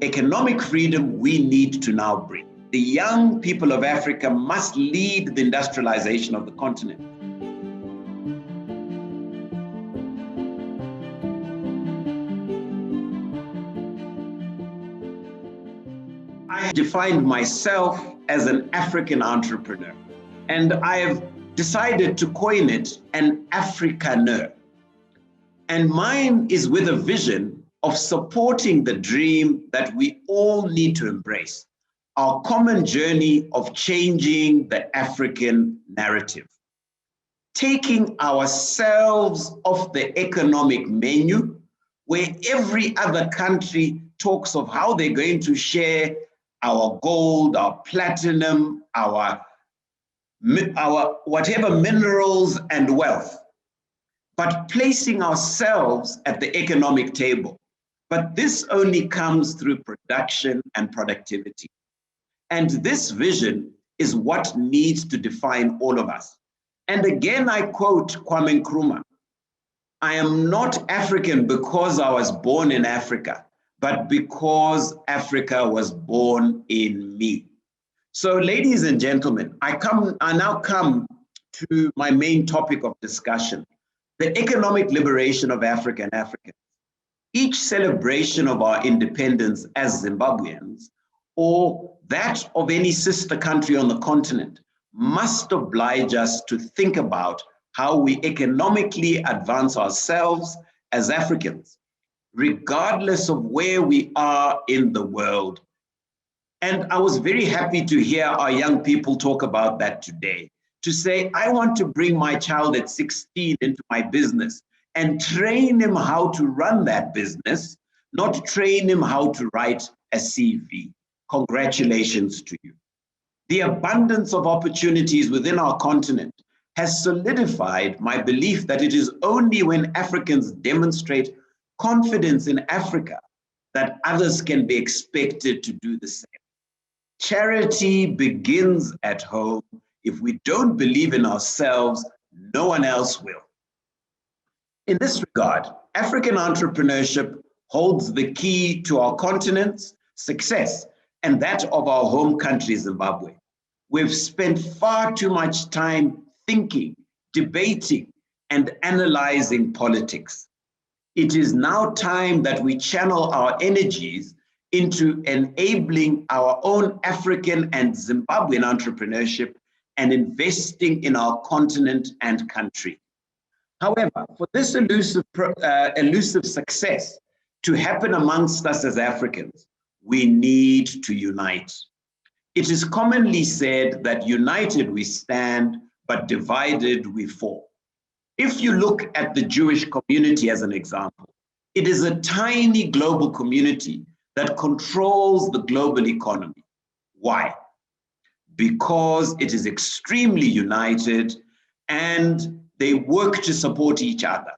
economic freedom we need to now bring. The young people of Africa must lead the industrialization of the continent. I defined myself as an African entrepreneur, and I have decided to coin it an Africaneur. And mine is with a vision of supporting the dream that we all need to embrace, our common journey of changing the African narrative, taking ourselves off the economic menu, where every other country talks of how they're going to share our gold, our platinum, our whatever minerals and wealth, but placing ourselves at the economic table. But this only comes through production and productivity. And this vision is what needs to define all of us. And again, I quote Kwame Nkrumah, I am not African because I was born in Africa, but because Africa was born in me. So ladies and gentlemen, I now come to my main topic of discussion, the economic liberation of Africa and Africans. Each celebration of our independence as Zimbabweans, or that of any sister country on the continent, must oblige us to think about how we economically advance ourselves as Africans, regardless of where we are in the world. And I was very happy to hear our young people talk about that today, to say, I want to bring my child at 16 into my business and train him how to run that business, not train him how to write a CV. Congratulations to you. The abundance of opportunities within our continent has solidified my belief that it is only when Africans demonstrate confidence in Africa that others can be expected to do the same. Charity begins at home. If we don't believe in ourselves, no one else will. In this regard, African entrepreneurship holds the key to our continent's success and that of our home country, Zimbabwe. We've spent far too much time thinking, debating, and analyzing politics. It is now time that we channel our energies into enabling our own African and Zimbabwean entrepreneurship and investing in our continent and country. However, for this elusive success to happen amongst us as Africans, we need to unite. It is commonly said that united we stand, but divided we fall. If you look at the Jewish community as an example, it is a tiny global community that controls the global economy. Why? Because it is extremely united and they work to support each other.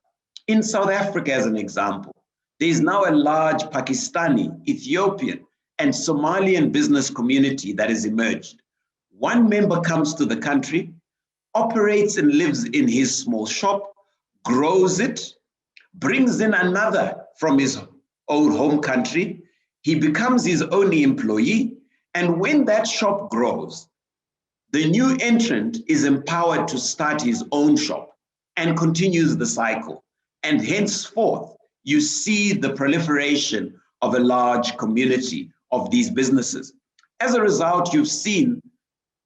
In South Africa, as an example, there is now a large Pakistani, Ethiopian, and Somalian business community that has emerged. One member comes to the country, operates and lives in his small shop, grows it, brings in another from his own home country, he becomes his own employee, and when that shop grows, the new entrant is empowered to start his own shop and continues the cycle. And henceforth, you see the proliferation of a large community of these businesses. As a result, you've seen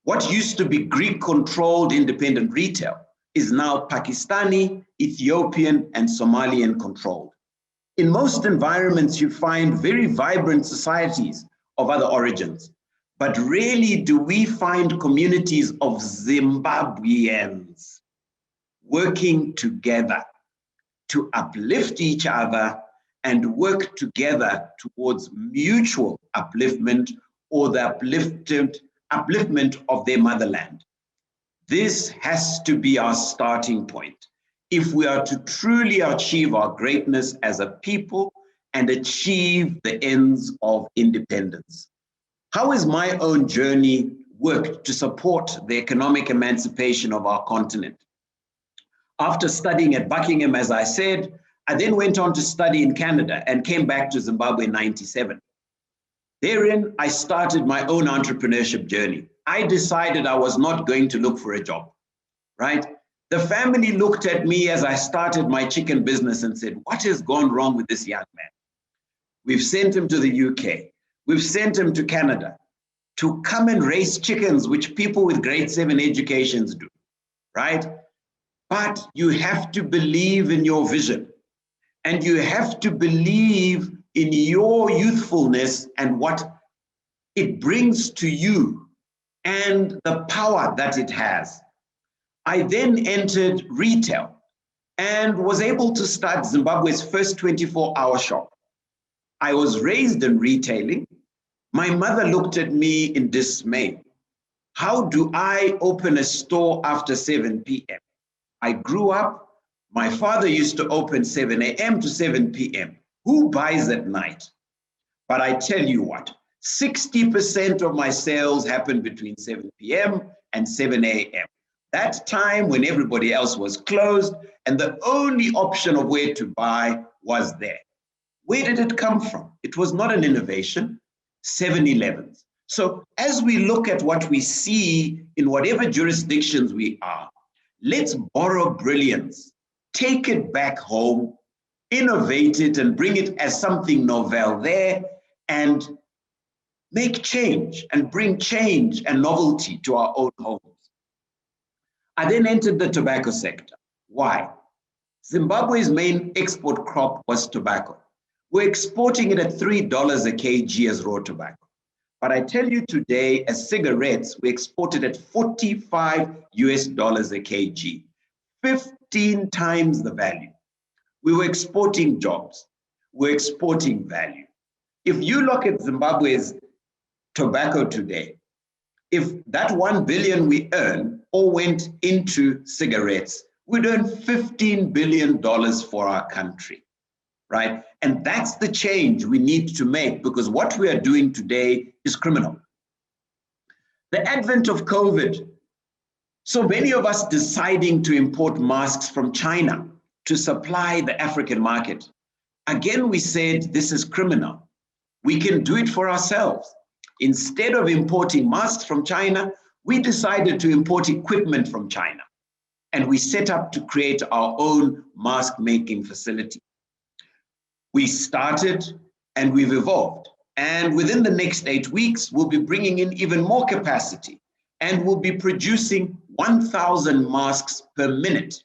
what used to be Greek-controlled independent retail is now Pakistani, Ethiopian, and Somalian controlled. In most environments, you find very vibrant societies of other origins, but rarely do we find communities of Zimbabweans working together to uplift each other and work together towards mutual upliftment or the upliftment of their motherland. This has to be our starting point if we are to truly achieve our greatness as a people and achieve the ends of independence. How has my own journey worked to support the economic emancipation of our continent? After studying at Buckingham, as I said, I then went on to study in Canada and came back to Zimbabwe in '97. Therein, I started my own entrepreneurship journey. I decided I was not going to look for a job, right? The family looked at me as I started my chicken business and said, what has gone wrong with this young man? We've sent him to the UK. We've sent him to Canada to come and raise chickens, which people with grade 7 educations do, right? But you have to believe in your vision, and you have to believe in your youthfulness and what it brings to you and the power that it has. I then entered retail and was able to start Zimbabwe's first 24-hour shop. I was raised in retailing. My mother looked at me in dismay. How do I open a store after 7 p.m.? I grew up, my father used to open 7 a.m. to 7 p.m. Who buys at night? But I tell you what, 60% of my sales happen between 7 p.m. and 7 a.m. That time when everybody else was closed and the only option of where to buy was there. Where did it come from? It was not an innovation, 7-Elevens. So as we look at what we see in whatever jurisdictions we are, let's borrow brilliance, take it back home, innovate it and bring it as something novel there and make change and bring change and novelty to our own homes. I then entered the tobacco sector. Why? Zimbabwe's main export crop was tobacco. We're exporting it at $3 a kg as raw tobacco. But I tell you today, as cigarettes, we exported at $45 a kg, 15 times the value. We were exporting jobs. We're exporting value. If you look at Zimbabwe's tobacco today, if that 1 billion we earn all went into cigarettes, we'd earn $15 billion for our country, right? And that's the change we need to make, because what we are doing today is criminal. The advent of COVID, so many of us deciding to import masks from China to supply the African market. Again, we said this is criminal. We can do it for ourselves. Instead of importing masks from China, we decided to import equipment from China. And we set up to create our own mask making facility. We started and we've evolved. And within the next 8 weeks, we'll be bringing in even more capacity and we'll be producing 1,000 masks per minute,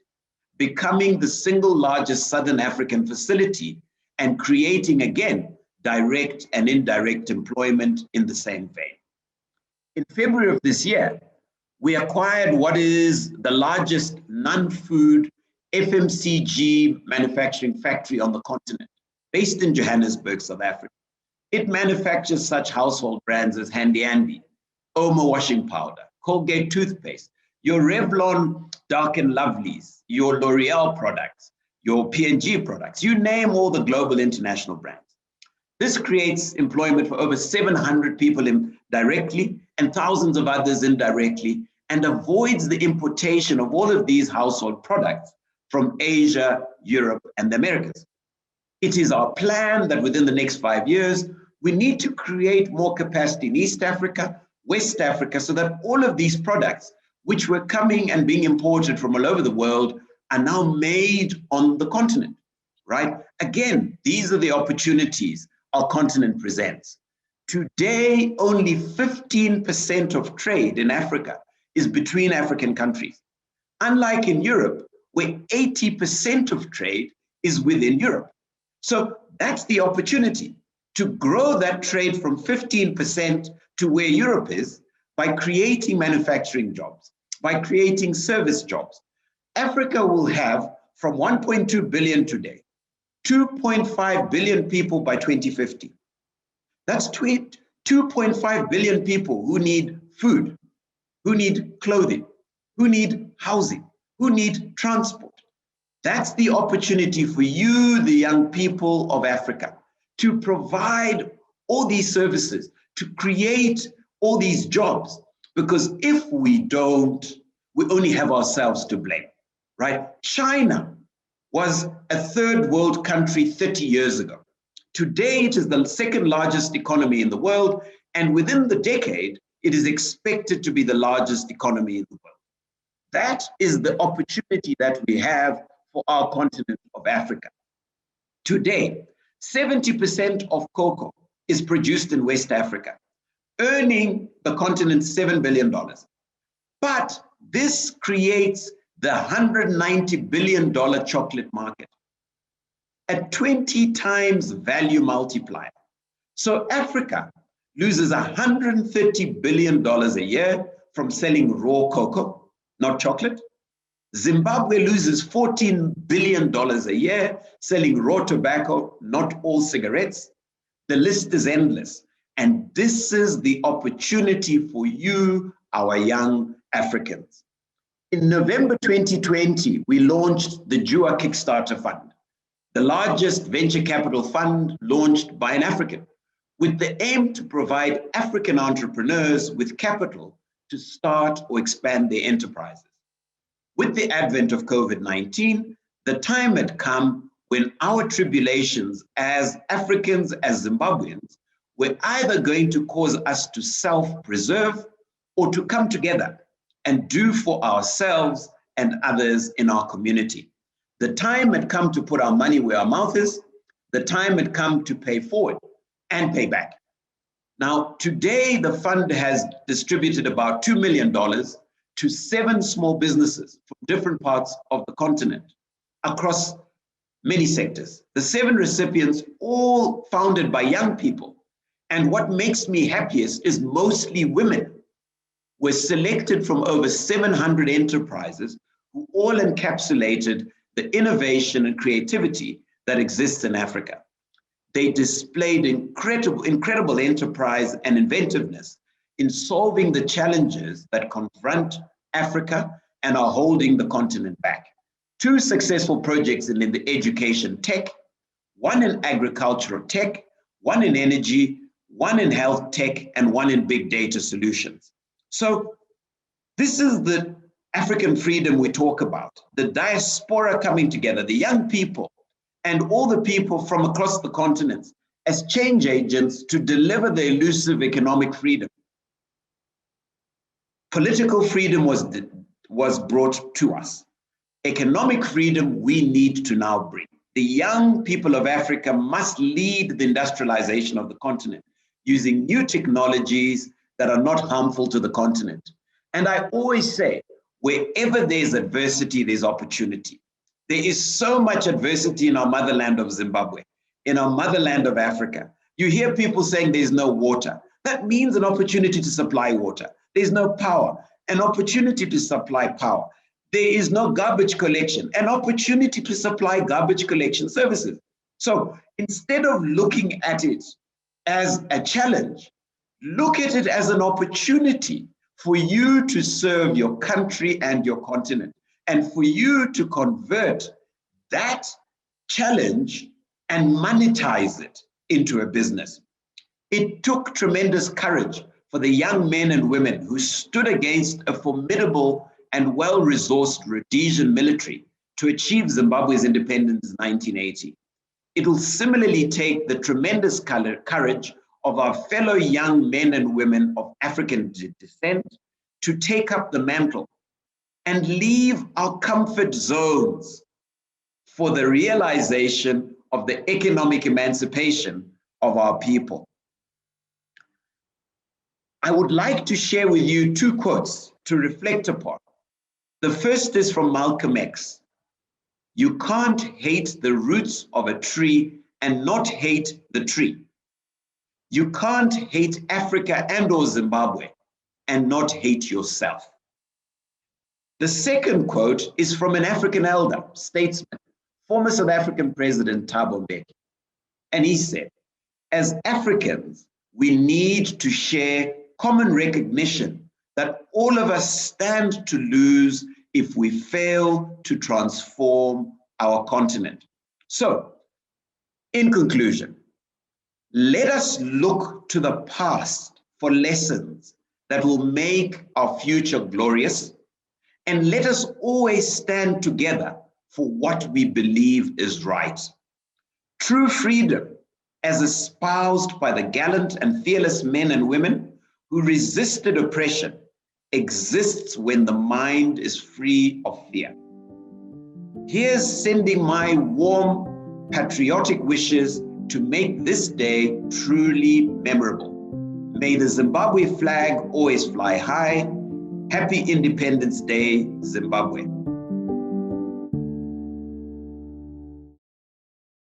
becoming the single largest Southern African facility and creating again, direct and indirect employment in the same vein. In February of this year, we acquired what is the largest non-food FMCG manufacturing factory on the continent, based in Johannesburg, South Africa. It manufactures such household brands as Handy Andy, Omo washing powder, Colgate toothpaste, your Revlon Dark and Lovelies, your L'Oreal products, your P&G products, you name all the global international brands. This creates employment for over 700 people directly and thousands of others indirectly, and avoids the importation of all of these household products from Asia, Europe, and the Americas. It is our plan that within the next 5 years, we need to create more capacity in East Africa, West Africa, so that all of these products, which were coming and being imported from all over the world, are now made on the continent, right? Again, these are the opportunities our continent presents. Today, only 15% of trade in Africa is between African countries. Unlike in Europe, where 80% of trade is within Europe. So that's the opportunity to grow that trade from 15% to where Europe is by creating manufacturing jobs, by creating service jobs. Africa will have from 1.2 billion today, 2.5 billion people by 2050. That's 2.5 billion people who need food, who need clothing, who need housing, who need transport. That's the opportunity for you, the young people of Africa, to provide all these services, to create all these jobs. Because if we don't, we only have ourselves to blame, right? China was a third world country 30 years ago. Today, it is the second largest economy in the world, and within the decade, it is expected to be the largest economy in the world. That is the opportunity that we have for our continent of Africa. Today, 70% of cocoa is produced in West Africa, earning the continent $7 billion. But this creates the $190 billion chocolate market, a 20 times value multiplier. So Africa loses $130 billion a year from selling raw cocoa, not chocolate. Zimbabwe loses $14 billion a year selling raw tobacco, not all cigarettes. The list is endless. And this is the opportunity for you, our young Africans. In November 2020, we launched the JUA Kickstarter Fund, the largest venture capital fund launched by an African, with the aim to provide African entrepreneurs with capital to start or expand their enterprises. With the advent of COVID-19, the time had come when our tribulations as Africans, as Zimbabweans, were either going to cause us to self-preserve or to come together and do for ourselves and others in our community. The time had come to put our money where our mouth is. The time had come to pay forward and pay back. Now, today, the fund has distributed about $2 million to 7 small businesses from different parts of the continent across many sectors. The 7 recipients, all founded by young people. And what makes me happiest is mostly women, were selected from over 700 enterprises who all encapsulated the innovation and creativity that exists in Africa. They displayed incredible enterprise and inventiveness in solving the challenges that confront Africa and are holding the continent back. 2 successful projects in the education tech, 1 in agricultural tech, 1 in energy, 1 in health tech, and 1 in big data solutions. So this is the African freedom we talk about, the diaspora coming together, the young people, and all the people from across the continents as change agents to deliver the elusive economic freedom. Political freedom was brought to us. Economic freedom we need to now bring. The young people of Africa must lead the industrialization of the continent using new technologies that are not harmful to the continent. And I always say, wherever there's adversity, there's opportunity. There is so much adversity in our motherland of Zimbabwe, in our motherland of Africa. You hear people saying there's no water. That means an opportunity to supply water. There's no power, an opportunity to supply power. There is no garbage collection, an opportunity to supply garbage collection services. So instead of looking at it as a challenge, look at it as an opportunity for you to serve your country and your continent, and for you to convert that challenge and monetize it into a business. It took tremendous courage for the young men and women who stood against a formidable and well-resourced Rhodesian military to achieve Zimbabwe's independence in 1980. It will similarly take the tremendous courage of our fellow young men and women of African descent to take up the mantle and leave our comfort zones for the realization of the economic emancipation of our people. I would like to share with you 2 quotes to reflect upon. The first is from Malcolm X. You can't hate the roots of a tree and not hate the tree. You can't hate Africa and or Zimbabwe and not hate yourself. The second quote is from an African elder, statesman, former South African President Thabo Mbeki. And he said, as Africans, we need to share common recognition that all of us stand to lose if we fail to transform our continent. So, in conclusion, let us look to the past for lessons that will make our future glorious, and let us always stand together for what we believe is right. True freedom as espoused by the gallant and fearless men and women who resisted oppression, exists when the mind is free of fear. Here's sending my warm, patriotic wishes to make this day truly memorable. May the Zimbabwe flag always fly high. Happy Independence Day, Zimbabwe.